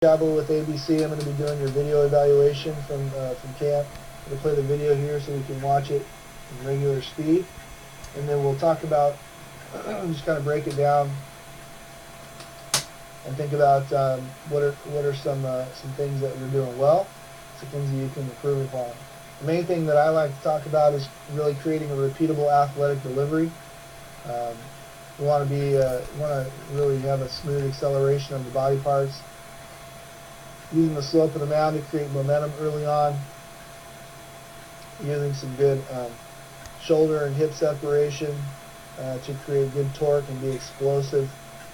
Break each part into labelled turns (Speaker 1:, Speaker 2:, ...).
Speaker 1: Jabba with ABC. I'm going to be doing your video evaluation from camp. I'm going to play the video here so we can watch it in regular speed, and then we'll talk about just kind of break it down and think about what are some things that you're doing well, some things that you can improve upon. The main thing that I like to talk about is really creating a repeatable athletic delivery. We want to really have a smooth acceleration of the body parts, using the slope of the mound to create momentum early on, using some good shoulder and hip separation to create good torque and be explosive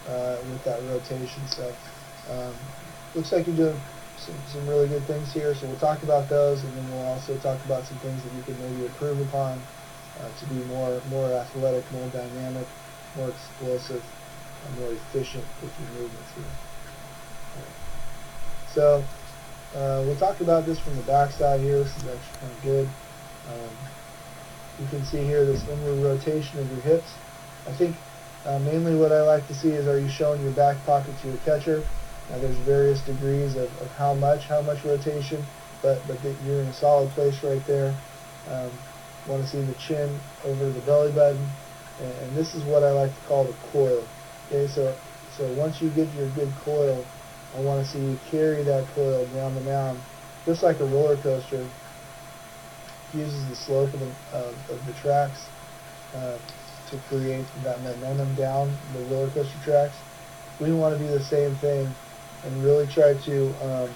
Speaker 1: with that rotation. So looks like you're doing some really good things here, so we'll talk about those, and then we'll also talk about some things that you can maybe improve upon to be more athletic, more dynamic, more explosive, and more efficient with your movements here. So we'll talk about this from the back side here. This is actually kind of good. You can see here this inward rotation of your hips. I think mainly what I like to see is, are you showing your back pocket to your catcher? Now there's various degrees of how much rotation, but you're in a solid place right there. Want to see the chin over the belly button, and this is what I like to call the coil. Okay, so once you get your good coil, I want to see you carry that coil down the mound, just like a roller coaster. Uses the slope of the tracks to create that momentum down the roller coaster tracks. We want to do the same thing and really try to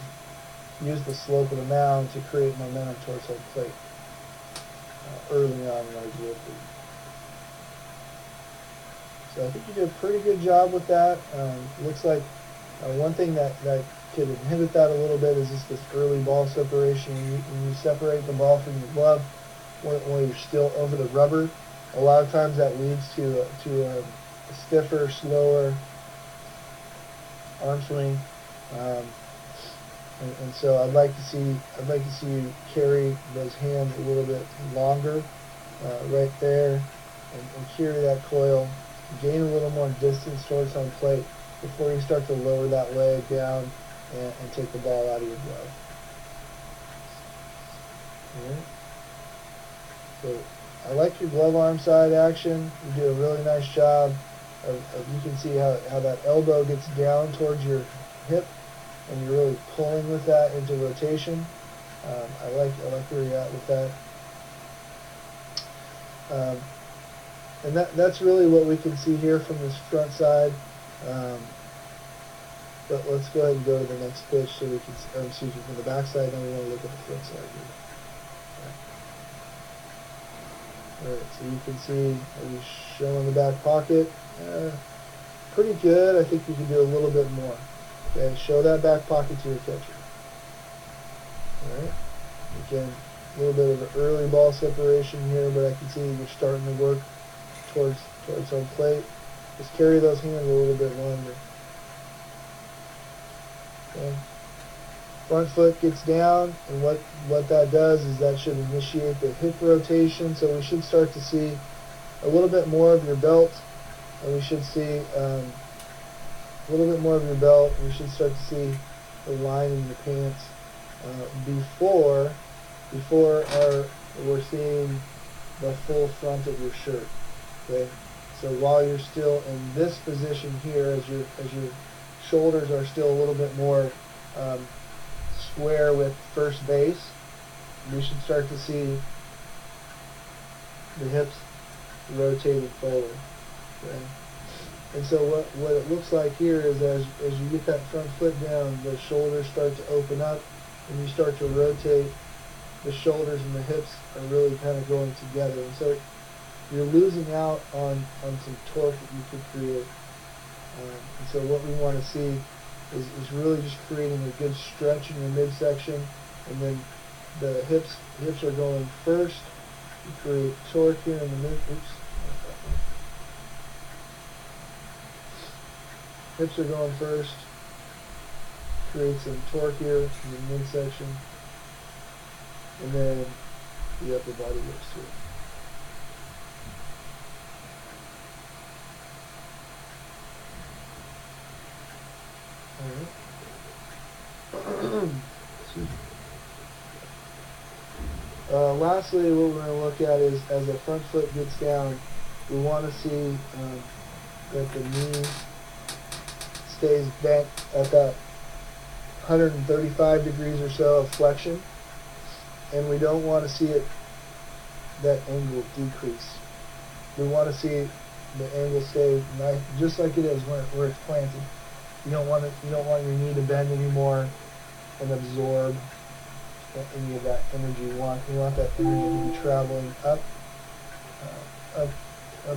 Speaker 1: use the slope of the mound to create momentum towards home plate early on when I was lifting. So I think you did a pretty good job with that. Looks like one thing that could inhibit that a little bit is just this early ball separation. When you separate the ball from your glove while you're still over the rubber, a lot of times that leads to a stiffer, slower arm swing. And so I'd like to see you carry those hands a little bit longer right there, and carry that coil, gain a little more distance towards home plate before you start to lower that leg down and take the ball out of your glove. All right. So I like your glove arm side action. You do a really nice job of you can see how that elbow gets down towards your hip, and you're really pulling with that into rotation. I like where you're at with that. And that's really what we can see here from this front side. But let's go ahead and go to the next pitch so we can, excuse me, from the back side. Now we want to look at the front side here. Alright, so you can see, are you showing the back pocket? Pretty good. I think you can do a little bit more. Okay, show that back pocket to your catcher. Alright, again, a little bit of an early ball separation here, but I can see you're starting to work towards home plate. Just carry those hands a little bit longer. Okay. Front foot gets down, and what that does is that should initiate the hip rotation, so we should start to see a little bit more of your belt, and we should see a little bit more of your belt, and we should start to see the line in your pants before we're seeing the full front of your shirt. Okay, so while you're still in this position here, as your shoulders are still a little bit more square with first base, we should start to see the hips rotating forward. Okay? And so what it looks like here is as you get that front foot down, the shoulders start to open up, and you start to rotate. The shoulders and the hips are really kind of going together, and so you're losing out on some torque that you could create. And so what we want to see is really just creating a good stretch in your midsection, and then the hips are going first. You create torque here in the mid. Hips are going first. Create some torque here in the midsection, and then the upper body works through. All right. Lastly, what we're going to look at is as the front foot gets down, we want to see that the knee stays bent at that 135 degrees or so of flexion, and we don't want to see it that angle decrease. We want to see the angle stay nice, just like it is where it's planted. You don't want your knee to bend anymore and absorb any of that energy. You want that energy to be traveling up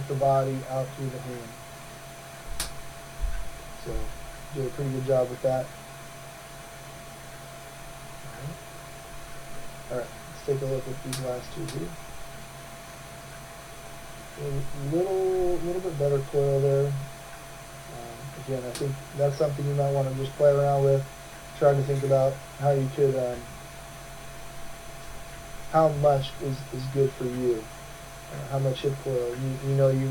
Speaker 1: the body, out through the hand. So, did a pretty good job with that. All right, let's take a look at these last two here. A little bit better coil there. Again, I think that's something you might want to just play around with, trying to think about how you could, how much is good for you, how much hip coil. You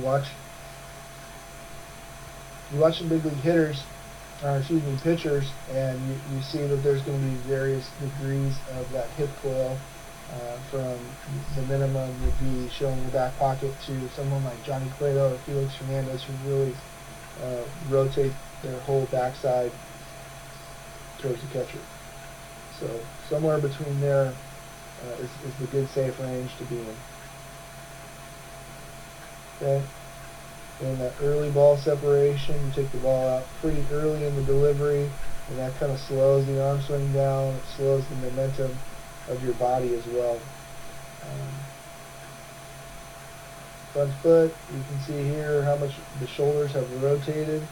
Speaker 1: watch some big league hitters, pitchers, and you see that there's going to be various degrees of that hip coil. From the minimum would be showing the back pocket to someone like Johnny Cueto or Felix Hernandez, who really rotate their whole backside towards the catcher. So somewhere between there is the good safe range to be in. Okay. In that early ball separation, you take the ball out pretty early in the delivery, and that kind of slows the arm swing down. It slows the momentum of your body as well. Front foot, you can see here how much the shoulders have rotated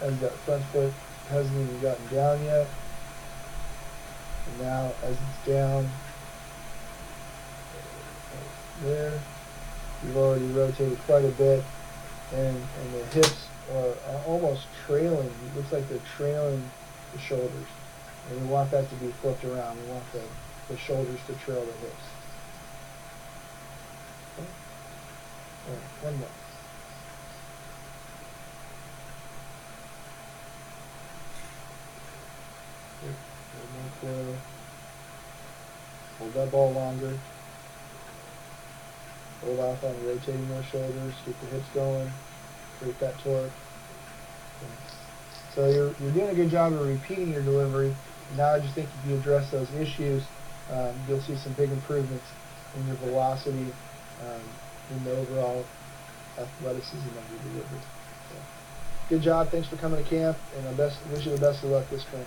Speaker 1: as that front foot hasn't even gotten down yet. And now as it's down there, you've already rotated quite a bit, and the hips are almost trailing. It looks like they're trailing the shoulders. And we want that to be flipped around. We want the shoulders to trail the hips. Okay. All right, one more. One more coil. Hold that ball longer. Hold off on rotating those shoulders. Get the hips going. Create that torque. Okay. So you're doing a good job of repeating your delivery. Now I just think if you address those issues, you'll see some big improvements in your velocity, in the overall athleticism of your delivery. So, good job. Thanks for coming to camp, and wish you the best of luck this spring.